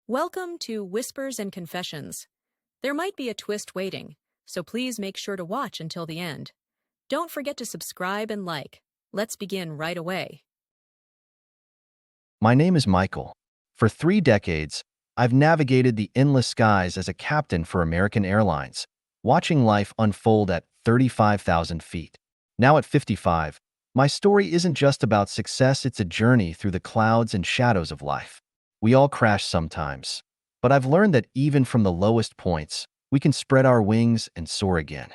Welcome to Whispers and Confessions. There might be a twist waiting, so please make sure to watch until the end. Don't forget to subscribe and like. Let's begin right away. My name is Michael. For 3 decades, I've navigated the endless skies as a captain for American Airlines, watching life unfold at 35,000 feet. Now at 55, my story isn't just about success, it's a journey through the clouds and shadows of life. We all crash sometimes, but I've learned that even from the lowest points, we can spread our wings and soar again.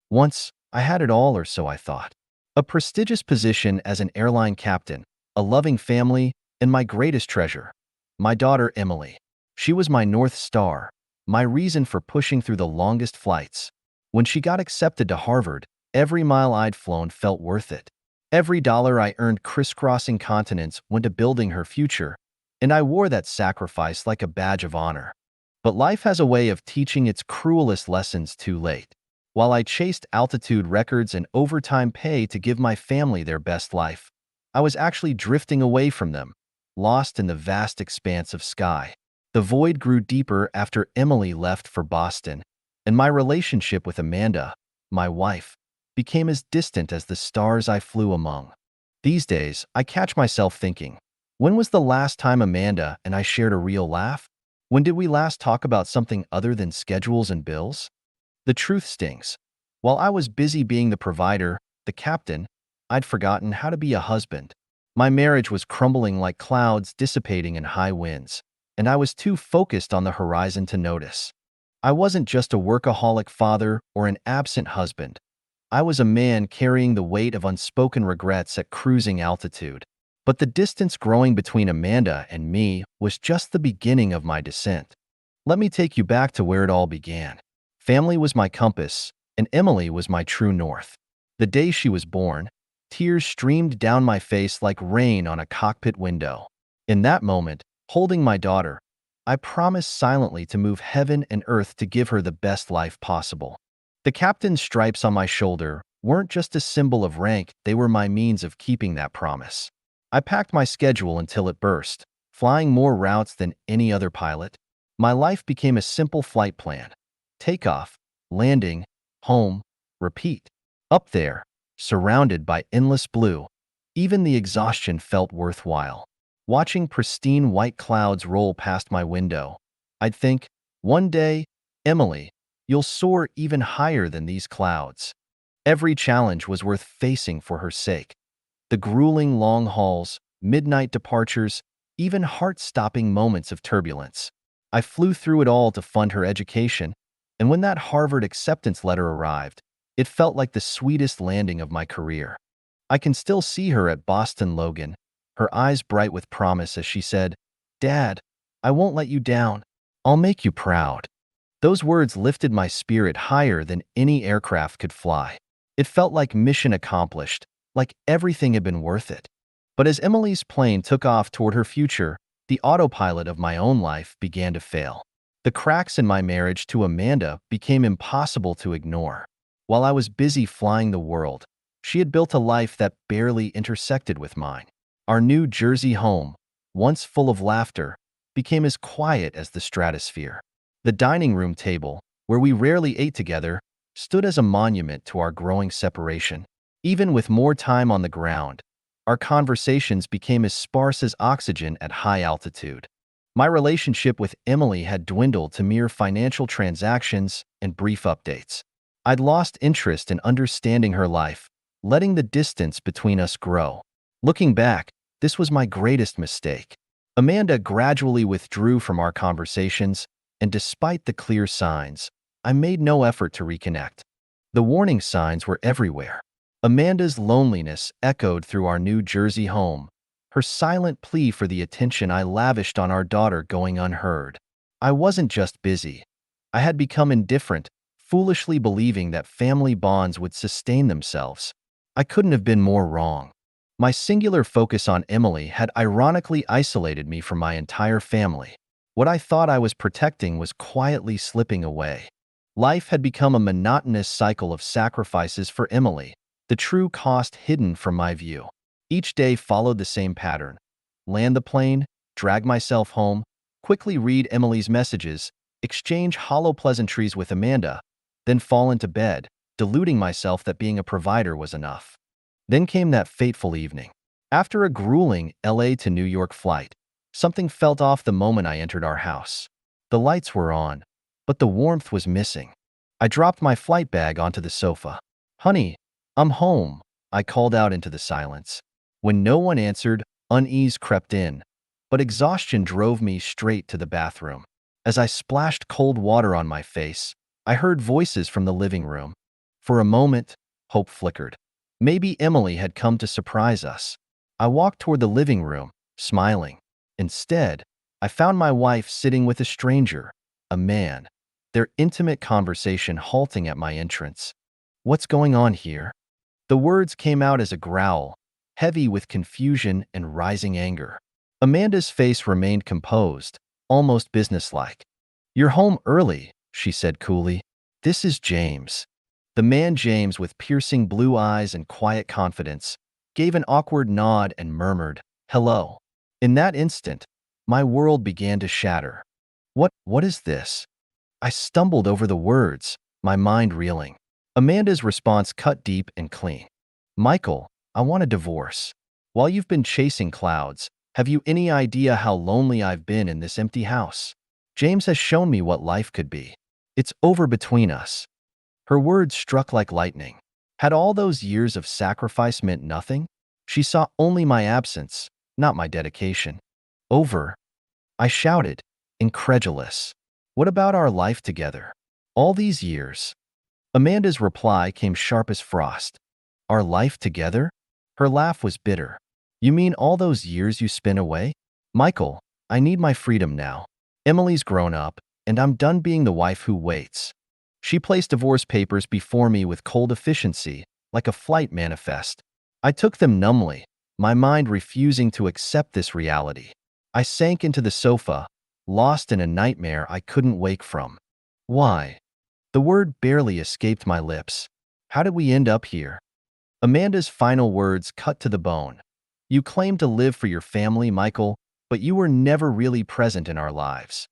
Once, I had it all, or so I thought. A prestigious position as an airline captain, a loving family, and my greatest treasure, my daughter Emily. She was my North Star, my reason for pushing through the longest flights. When she got accepted to Harvard, every mile I'd flown felt worth it. Every dollar I earned crisscrossing continents went to building her future, and I wore that sacrifice like a badge of honor. But life has a way of teaching its cruelest lessons too late. While I chased altitude records and overtime pay to give my family their best life, I was actually drifting away from them, lost in the vast expanse of sky. The void grew deeper after Emily left for Boston, and my relationship with Amanda, my wife, became as distant as the stars I flew among. These days, I catch myself thinking, when was the last time Amanda and I shared a real laugh? When did we last talk about something other than schedules and bills? The truth stings. While I was busy being the provider, the captain, I'd forgotten how to be a husband. My marriage was crumbling like clouds dissipating in high winds, and I was too focused on the horizon to notice. I wasn't just a workaholic father or an absent husband. I was a man carrying the weight of unspoken regrets at cruising altitude. But the distance growing between Amanda and me was just the beginning of my descent. Let me take you back to where it all began. Family was my compass, and Emily was my true north. The day she was born, tears streamed down my face like rain on a cockpit window. In that moment, holding my daughter, I promised silently to move heaven and earth to give her the best life possible. The captain's stripes on my shoulder weren't just a symbol of rank, they were my means of keeping that promise. I packed my schedule until it burst, flying more routes than any other pilot. My life became a simple flight plan. Takeoff, landing, home, repeat. Up there, surrounded by endless blue, even the exhaustion felt worthwhile. Watching pristine white clouds roll past my window, I'd think, one day, Emily, you'll soar even higher than these clouds. Every challenge was worth facing for her sake. The grueling long hauls, midnight departures, even heart-stopping moments of turbulence. I flew through it all to fund her education, and when that Harvard acceptance letter arrived, it felt like the sweetest landing of my career. I can still see her at Boston Logan, her eyes bright with promise as she said, "Dad, I won't let you down. I'll make you proud." Those words lifted my spirit higher than any aircraft could fly. It felt like mission accomplished, like everything had been worth it. But as Emily's plane took off toward her future, the autopilot of my own life began to fail. The cracks in my marriage to Amanda became impossible to ignore. While I was busy flying the world, she had built a life that barely intersected with mine. Our New Jersey home, once full of laughter, became as quiet as the stratosphere. The dining room table, where we rarely ate together, stood as a monument to our growing separation. Even with more time on the ground, our conversations became as sparse as oxygen at high altitude. My relationship with Emily had dwindled to mere financial transactions and brief updates. I'd lost interest in understanding her life, letting the distance between us grow. Looking back, this was my greatest mistake. Amanda gradually withdrew from our conversations, and despite the clear signs, I made no effort to reconnect. The warning signs were everywhere. Amanda's loneliness echoed through our New Jersey home, her silent plea for the attention I lavished on our daughter going unheard. I wasn't just busy. I had become indifferent, foolishly believing that family bonds would sustain themselves. I couldn't have been more wrong. My singular focus on Emily had ironically isolated me from my entire family. What I thought I was protecting was quietly slipping away. Life had become a monotonous cycle of sacrifices for Emily, the true cost hidden from my view. Each day followed the same pattern. Land the plane, drag myself home, quickly read Emily's messages, exchange hollow pleasantries with Amanda, then fall into bed, deluding myself that being a provider was enough. Then came that fateful evening. After a grueling LA to New York flight, something felt off the moment I entered our house. The lights were on, but the warmth was missing. I dropped my flight bag onto the sofa. "Honey, I'm home," I called out into the silence. When no one answered, unease crept in, but exhaustion drove me straight to the bathroom. As I splashed cold water on my face, I heard voices from the living room. For a moment, hope flickered. Maybe Emily had come to surprise us. I walked toward the living room, smiling. Instead, I found my wife sitting with a stranger, a man, their intimate conversation halting at my entrance. "What's going on here?" The words came out as a growl, heavy with confusion and rising anger. Amanda's face remained composed, almost businesslike. "You're home early," she said coolly. "This is James." The man James, with piercing blue eyes and quiet confidence, gave an awkward nod and murmured, "Hello." In that instant, my world began to shatter. What is this?" I stumbled over the words, my mind reeling. Amanda's response cut deep and clean. "Michael, I want a divorce. While you've been chasing clouds, have you any idea how lonely I've been in this empty house? James has shown me what life could be. It's over between us." Her words struck like lightning. Had all those years of sacrifice meant nothing? She saw only my absence, not my dedication. "Over?" I shouted, incredulous. "What about our life together? All these years?" Amanda's reply came sharp as frost. "Our life together?" Her laugh was bitter. "You mean all those years you spent away? Michael, I need my freedom now. Emily's grown up, and I'm done being the wife who waits." She placed divorce papers before me with cold efficiency, like a flight manifest. I took them numbly, my mind refusing to accept this reality. I sank into the sofa, lost in a nightmare I couldn't wake from. "Why?" The word barely escaped my lips. "How did we end up here?" Amanda's final words cut to the bone. "You claimed to live for your family, Michael, but you were never really present in our lives."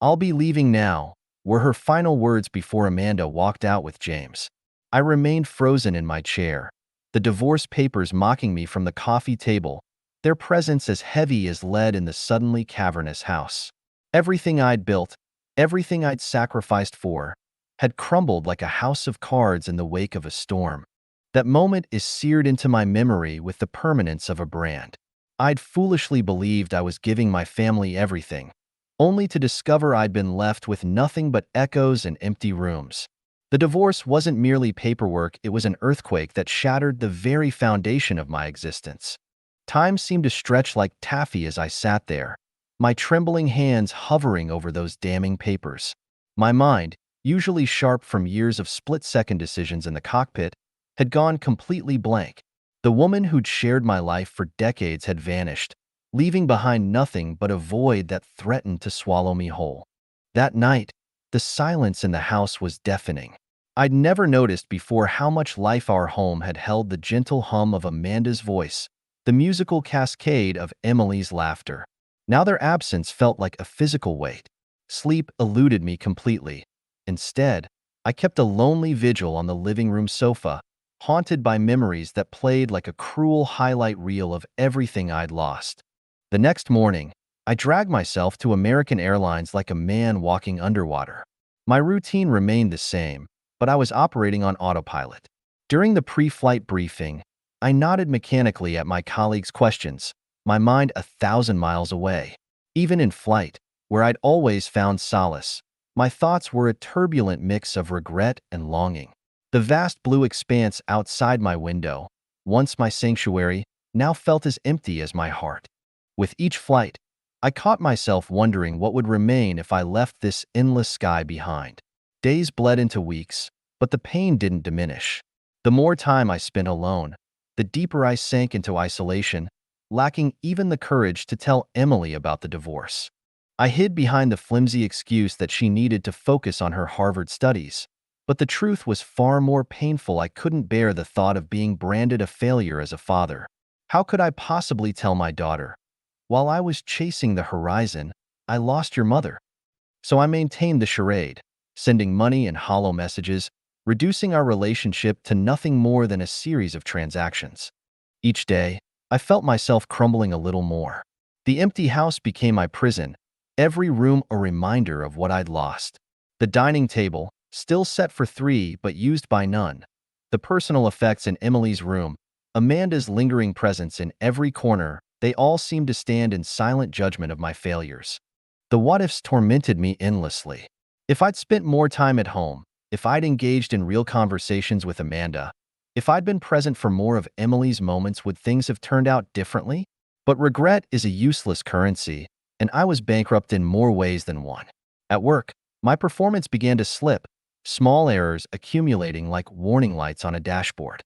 "I'll be leaving now," were her final words before Amanda walked out with James. I remained frozen in my chair, the divorce papers mocking me from the coffee table, their presence as heavy as lead in the suddenly cavernous house. Everything I'd built, everything I'd sacrificed for, had crumbled like a house of cards in the wake of a storm. That moment is seared into my memory with the permanence of a brand. I'd foolishly believed I was giving my family everything, only to discover I'd been left with nothing but echoes and empty rooms. The divorce wasn't merely paperwork, it was an earthquake that shattered the very foundation of my existence. Time seemed to stretch like taffy as I sat there, my trembling hands hovering over those damning papers. My mind, usually sharp from years of split-second decisions in the cockpit, had gone completely blank. The woman who'd shared my life for decades had vanished, leaving behind nothing but a void that threatened to swallow me whole. That night, the silence in the house was deafening. I'd never noticed before how much life our home had held: the gentle hum of Amanda's voice, the musical cascade of Emily's laughter. Now their absence felt like a physical weight. Sleep eluded me completely. Instead, I kept a lonely vigil on the living room sofa, haunted by memories that played like a cruel highlight reel of everything I'd lost. The next morning, I dragged myself to American Airlines like a man walking underwater. My routine remained the same, but I was operating on autopilot. During the pre-flight briefing, I nodded mechanically at my colleagues' questions, my mind 1,000 miles away. Even in flight, where I'd always found solace, my thoughts were a turbulent mix of regret and longing. The vast blue expanse outside my window, once my sanctuary, now felt as empty as my heart. With each flight, I caught myself wondering what would remain if I left this endless sky behind. Days bled into weeks, but the pain didn't diminish. The more time I spent alone, the deeper I sank into isolation, lacking even the courage to tell Emily about the divorce. I hid behind the flimsy excuse that she needed to focus on her Harvard studies. But the truth was far more painful. I couldn't bear the thought of being branded a failure as a father. How could I possibly tell my daughter? While I was chasing the horizon, I lost your mother. So I maintained the charade, sending money and hollow messages, reducing our relationship to nothing more than a series of transactions. Each day, I felt myself crumbling a little more. The empty house became my prison, every room a reminder of what I'd lost. The dining table, still set for three but used by none. The personal effects in Emily's room, Amanda's lingering presence in every corner, they all seemed to stand in silent judgment of my failures. The what-ifs tormented me endlessly. If I'd spent more time at home, if I'd engaged in real conversations with Amanda, if I'd been present for more of Emily's moments, would things have turned out differently? But regret is a useless currency, and I was bankrupt in more ways than one. At work, my performance began to slip, small errors accumulating like warning lights on a dashboard.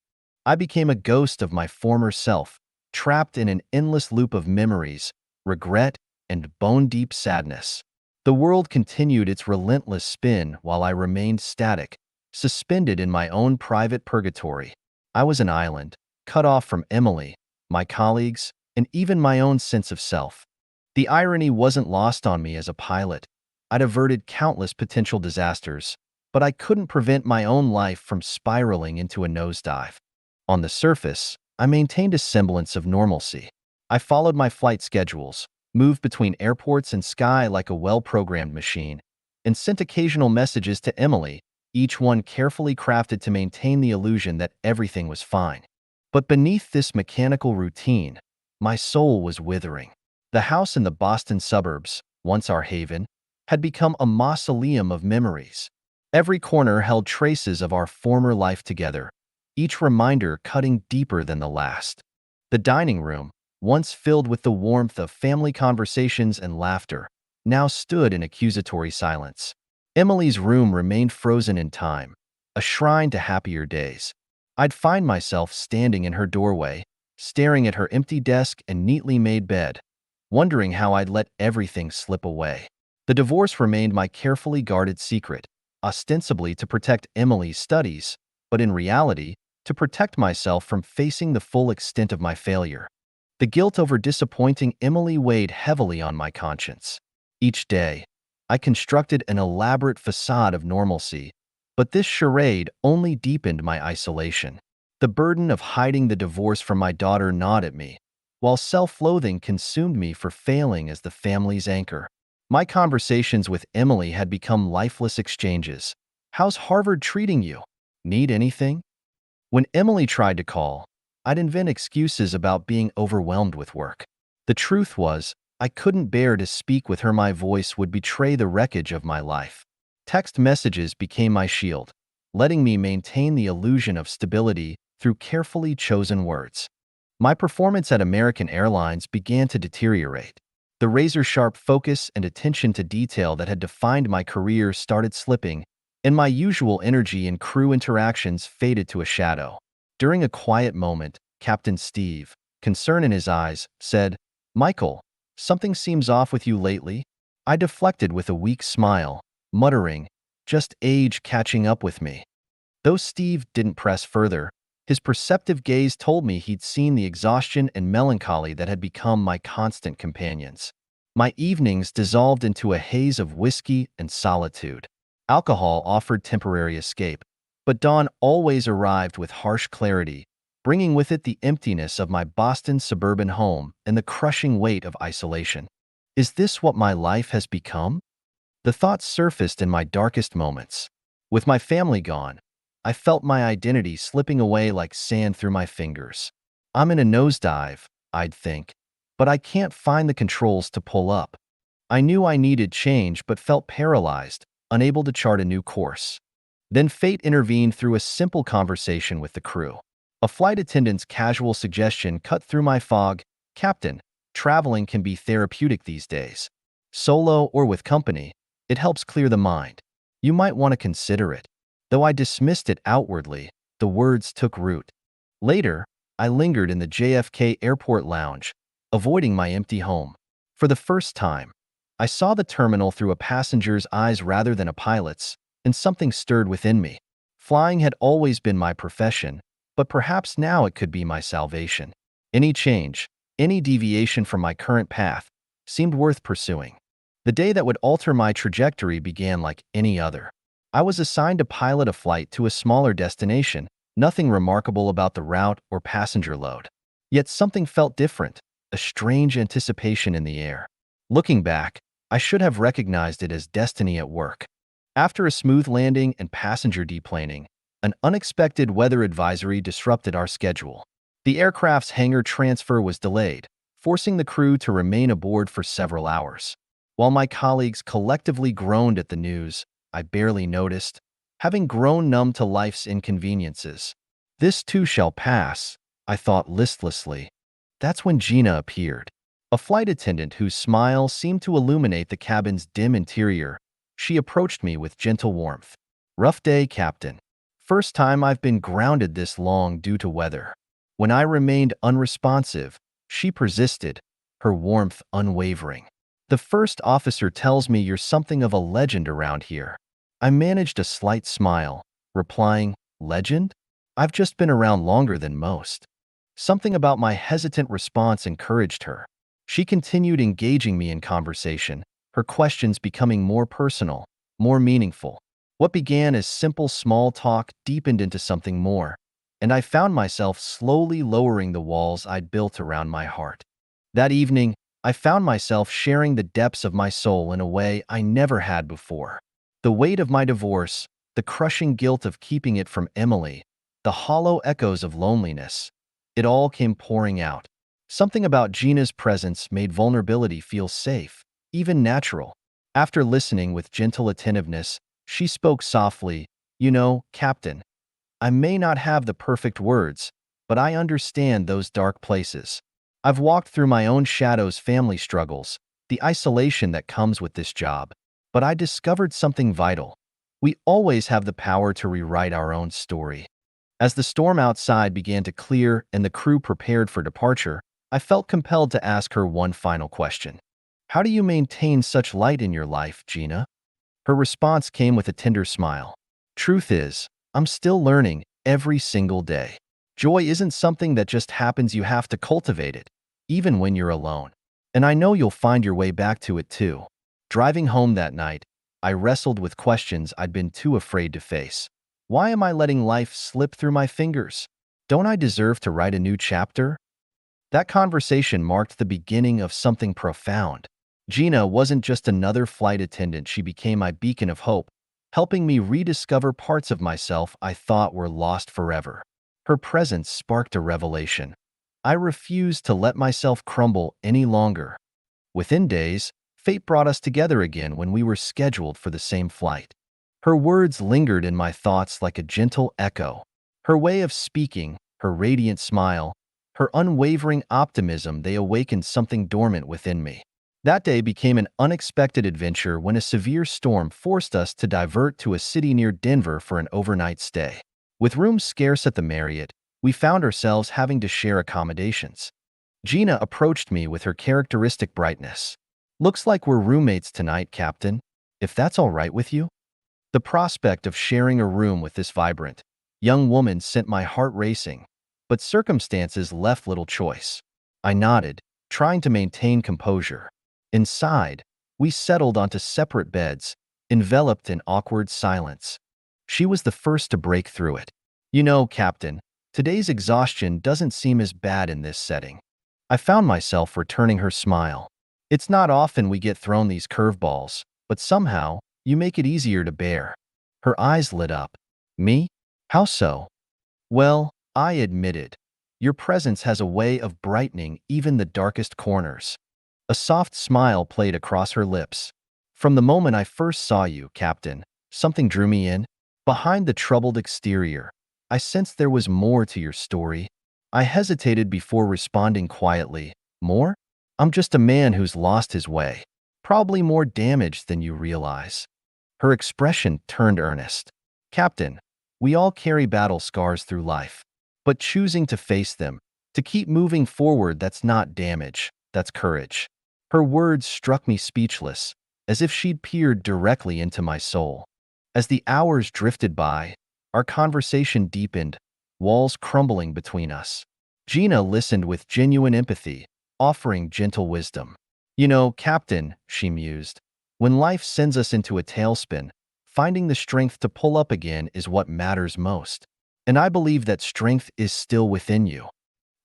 I became a ghost of my former self, trapped in an endless loop of memories, regret, and bone-deep sadness. The world continued its relentless spin while I remained static, suspended in my own private purgatory. I was an island, cut off from Emily, my colleagues, and even my own sense of self. The irony wasn't lost on me as a pilot. I'd averted countless potential disasters, but I couldn't prevent my own life from spiraling into a nosedive. On the surface, I maintained a semblance of normalcy. I followed my flight schedules, moved between airports and sky like a well-programmed machine, and sent occasional messages to Emily, each one carefully crafted to maintain the illusion that everything was fine. But beneath this mechanical routine, my soul was withering. The house in the Boston suburbs, once our haven, had become a mausoleum of memories. Every corner held traces of our former life together, each reminder cutting deeper than the last. The dining room, once filled with the warmth of family conversations and laughter, now stood in accusatory silence. Emily's room remained frozen in time, a shrine to happier days. I'd find myself standing in her doorway, staring at her empty desk and neatly made bed, wondering how I'd let everything slip away. The divorce remained my carefully guarded secret, ostensibly to protect Emily's studies, but in reality, to protect myself from facing the full extent of my failure. The guilt over disappointing Emily weighed heavily on my conscience. Each day, I constructed an elaborate facade of normalcy, but this charade only deepened my isolation. The burden of hiding the divorce from my daughter gnawed at me, while self-loathing consumed me for failing as the family's anchor. My conversations with Emily had become lifeless exchanges. "How's Harvard treating you? Need anything?" When Emily tried to call, I'd invent excuses about being overwhelmed with work. The truth was, I couldn't bear to speak with her. My voice would betray the wreckage of my life. Text messages became my shield, letting me maintain the illusion of stability through carefully chosen words. My performance at American Airlines began to deteriorate. The razor-sharp focus and attention to detail that had defined my career started slipping, and my usual energy in crew interactions faded to a shadow. During a quiet moment, Captain Steve, concern in his eyes, said, "Michael, something seems off with you lately." I deflected with a weak smile, muttering, "Just age catching up with me." Though Steve didn't press further, his perceptive gaze told me he'd seen the exhaustion and melancholy that had become my constant companions. My evenings dissolved into a haze of whiskey and solitude. Alcohol offered temporary escape, but dawn always arrived with harsh clarity, bringing with it the emptiness of my Boston suburban home and the crushing weight of isolation. Is this what my life has become? The thoughts surfaced in my darkest moments. With my family gone, I felt my identity slipping away like sand through my fingers. I'm in a nosedive, I'd think, but I can't find the controls to pull up. I knew I needed change but felt paralyzed, unable to chart a new course. Then fate intervened through a simple conversation with the crew. A flight attendant's casual suggestion cut through my fog. "Captain, traveling can be therapeutic these days. Solo or with company, it helps clear the mind. You might want to consider it." Though I dismissed it outwardly, the words took root. Later, I lingered in the JFK airport lounge, avoiding my empty home. For the first time, I saw the terminal through a passenger's eyes rather than a pilot's, and something stirred within me. Flying had always been my profession, but perhaps now it could be my salvation. Any change, any deviation from my current path, seemed worth pursuing. The day that would alter my trajectory began like any other. I was assigned to pilot a flight to a smaller destination, nothing remarkable about the route or passenger load. Yet something felt different, a strange anticipation in the air. Looking back, I should have recognized it as destiny at work. After a smooth landing and passenger deplaning, an unexpected weather advisory disrupted our schedule. The aircraft's hangar transfer was delayed, forcing the crew to remain aboard for several hours. While my colleagues collectively groaned at the news, I barely noticed, having grown numb to life's inconveniences. This too shall pass, I thought listlessly. That's when Gina appeared. A flight attendant whose smile seemed to illuminate the cabin's dim interior. She approached me with gentle warmth. "Rough day, Captain. First time I've been grounded this long due to weather." When I remained unresponsive, she persisted, her warmth unwavering. "The first officer tells me you're something of a legend around here." I managed a slight smile, replying, "Legend? I've just been around longer than most." Something about my hesitant response encouraged her. She continued engaging me in conversation, her questions becoming more personal, more meaningful. What began as simple small talk deepened into something more, and I found myself slowly lowering the walls I'd built around my heart. That evening, I found myself sharing the depths of my soul in a way I never had before. The weight of my divorce, the crushing guilt of keeping it from Emily, the hollow echoes of loneliness, it all came pouring out. Something about Gina's presence made vulnerability feel safe, even natural. After listening with gentle attentiveness, she spoke softly, "You know, Captain, I may not have the perfect words, but I understand those dark places. I've walked through my own shadows, family struggles, the isolation that comes with this job. But I discovered something vital. We always have the power to rewrite our own story." As the storm outside began to clear and the crew prepared for departure, I felt compelled to ask her one final question. "How do you maintain such light in your life, Gina?" Her response came with a tender smile. "Truth is, I'm still learning every single day. Joy isn't something that just happens, you have to cultivate it, even when you're alone. And I know you'll find your way back to it too." Driving home that night, I wrestled with questions I'd been too afraid to face. Why am I letting life slip through my fingers? Don't I deserve to write a new chapter? That conversation marked the beginning of something profound. Gina wasn't just another flight attendant, she became my beacon of hope, helping me rediscover parts of myself I thought were lost forever. Her presence sparked a revelation. I refused to let myself crumble any longer. Within days, fate brought us together again when we were scheduled for the same flight. Her words lingered in my thoughts like a gentle echo. Her way of speaking, her radiant smile, her unwavering optimism, they awakened something dormant within me. That day became an unexpected adventure when a severe storm forced us to divert to a city near Denver for an overnight stay. With rooms scarce at the Marriott, we found ourselves having to share accommodations. Gina approached me with her characteristic brightness. "Looks like we're roommates tonight, Captain. If that's all right with you?" The prospect of sharing a room with this vibrant, young woman sent my heart racing, but circumstances left little choice. I nodded, trying to maintain composure. Inside, we settled onto separate beds, enveloped in awkward silence. She was the first to break through it. "You know, Captain, today's exhaustion doesn't seem as bad in this setting." I found myself returning her smile. "It's not often we get thrown these curveballs, but somehow, you make it easier to bear." Her eyes lit up. "Me? How so?" "Well," I admitted, "your presence has a way of brightening even the darkest corners." A soft smile played across her lips. "From the moment I first saw you, Captain, something drew me in. Behind the troubled exterior, I sensed there was more to your story." I hesitated before responding quietly. "More? I'm just a man who's lost his way. Probably more damaged than you realize." Her expression turned earnest. "Captain, we all carry battle scars through life. But choosing to face them, to keep moving forward, that's not damage, that's courage." Her words struck me speechless, as if she'd peered directly into my soul. As the hours drifted by, our conversation deepened, walls crumbling between us. Gina listened with genuine empathy, offering gentle wisdom. "You know, Captain," she mused, When life sends us into a tailspin, finding the strength to pull up again is what matters most. And I believe that strength is still within you.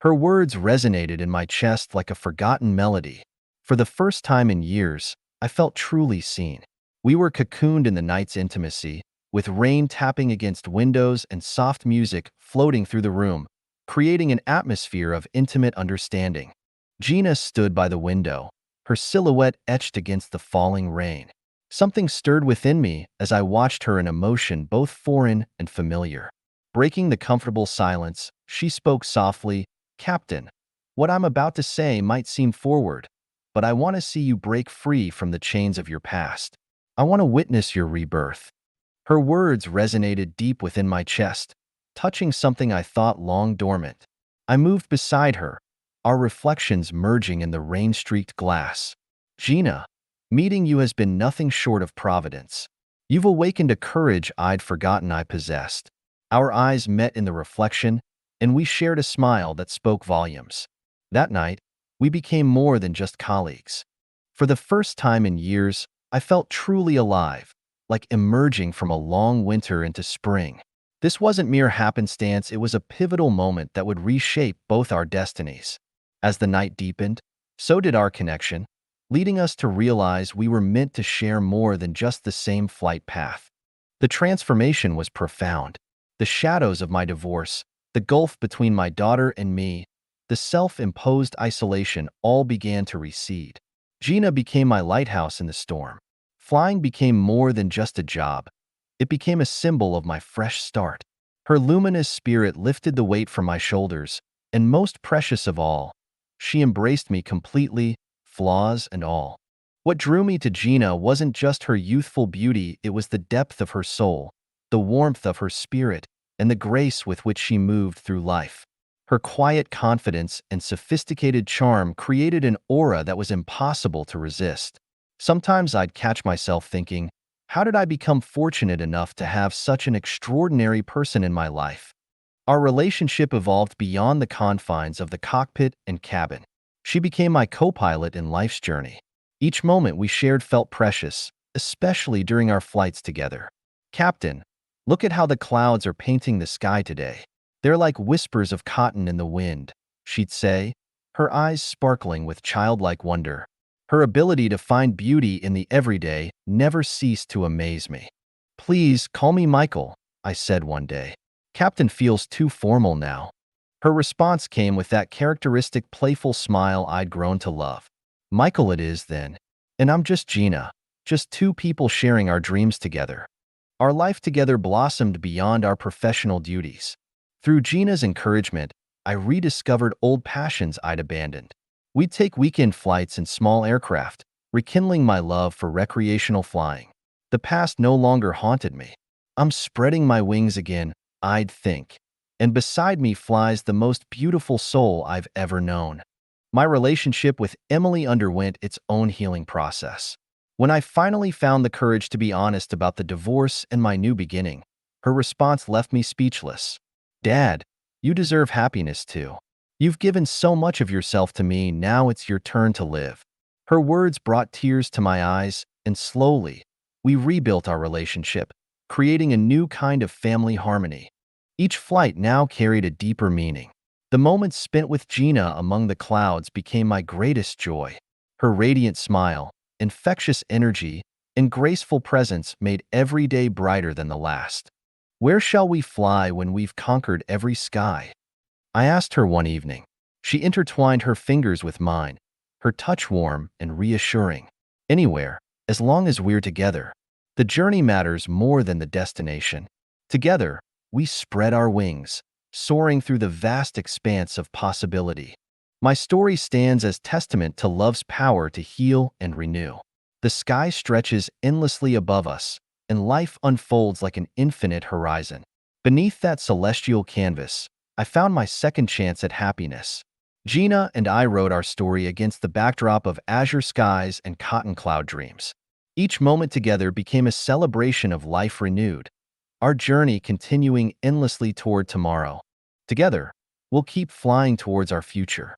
Her words resonated in my chest like a forgotten melody. For the first time in years, I felt truly seen. We were cocooned in the night's intimacy, with rain tapping against windows and soft music floating through the room, creating an atmosphere of intimate understanding. Gina stood by the window, her silhouette etched against the falling rain. Something stirred within me as I watched her in emotion both foreign and familiar. Breaking the comfortable silence, she spoke softly, "Captain, what I'm about to say might seem forward, but I want to see you break free from the chains of your past. I want to witness your rebirth." Her words resonated deep within my chest, touching something I thought long dormant. I moved beside her, our reflections merging in the rain-streaked glass. "Gina, meeting you has been nothing short of providence. You've awakened a courage I'd forgotten I possessed." Our eyes met in the reflection, and we shared a smile that spoke volumes. That night, we became more than just colleagues. For the first time in years, I felt truly alive, like emerging from a long winter into spring. This wasn't mere happenstance, it was a pivotal moment that would reshape both our destinies. As the night deepened, so did our connection, leading us to realize we were meant to share more than just the same flight path. The transformation was profound. The shadows of my divorce, the gulf between my daughter and me, the self-imposed isolation all began to recede. Gina became my lighthouse in the storm. Flying became more than just a job. It became a symbol of my fresh start. Her luminous spirit lifted the weight from my shoulders, and most precious of all, she embraced me completely, flaws and all. What drew me to Gina wasn't just her youthful beauty, it was the depth of her soul, the warmth of her spirit, and the grace with which she moved through life. Her quiet confidence and sophisticated charm created an aura that was impossible to resist. Sometimes I'd catch myself thinking, how did I become fortunate enough to have such an extraordinary person in my life? Our relationship evolved beyond the confines of the cockpit and cabin. She became my co-pilot in life's journey. Each moment we shared felt precious, especially during our flights together. "Captain, look at how the clouds are painting the sky today. They're like whispers of cotton in the wind," she'd say, her eyes sparkling with childlike wonder. Her ability to find beauty in the everyday never ceased to amaze me. "Please call me Michael," I said one day. "Captain feels too formal now." Her response came with that characteristic playful smile I'd grown to love. "Michael it is then. And I'm just Gina, just two people sharing our dreams together." Our life together blossomed beyond our professional duties. Through Gina's encouragement, I rediscovered old passions I'd abandoned. We'd take weekend flights in small aircraft, rekindling my love for recreational flying. The past no longer haunted me. I'm spreading my wings again, I'd think. And beside me flies the most beautiful soul I've ever known. My relationship with Emily underwent its own healing process. When I finally found the courage to be honest about the divorce and my new beginning, her response left me speechless. "Dad, you deserve happiness too. You've given so much of yourself to me, now it's your turn to live." Her words brought tears to my eyes, and slowly, we rebuilt our relationship, creating a new kind of family harmony. Each flight now carried a deeper meaning. The moments spent with Gina among the clouds became my greatest joy. Her radiant smile, infectious energy, and graceful presence made every day brighter than the last. "Where shall we fly when we've conquered every sky?" I asked her one evening. She intertwined her fingers with mine, her touch warm and reassuring. "Anywhere, as long as we're together. The journey matters more than the destination." Together, we spread our wings, soaring through the vast expanse of possibility. My story stands as testament to love's power to heal and renew. The sky stretches endlessly above us, and life unfolds like an infinite horizon. Beneath that celestial canvas, I found my second chance at happiness. Gina and I wrote our story against the backdrop of azure skies and cotton cloud dreams. Each moment together became a celebration of life renewed, our journey continuing endlessly toward tomorrow. Together, we'll keep flying towards our future.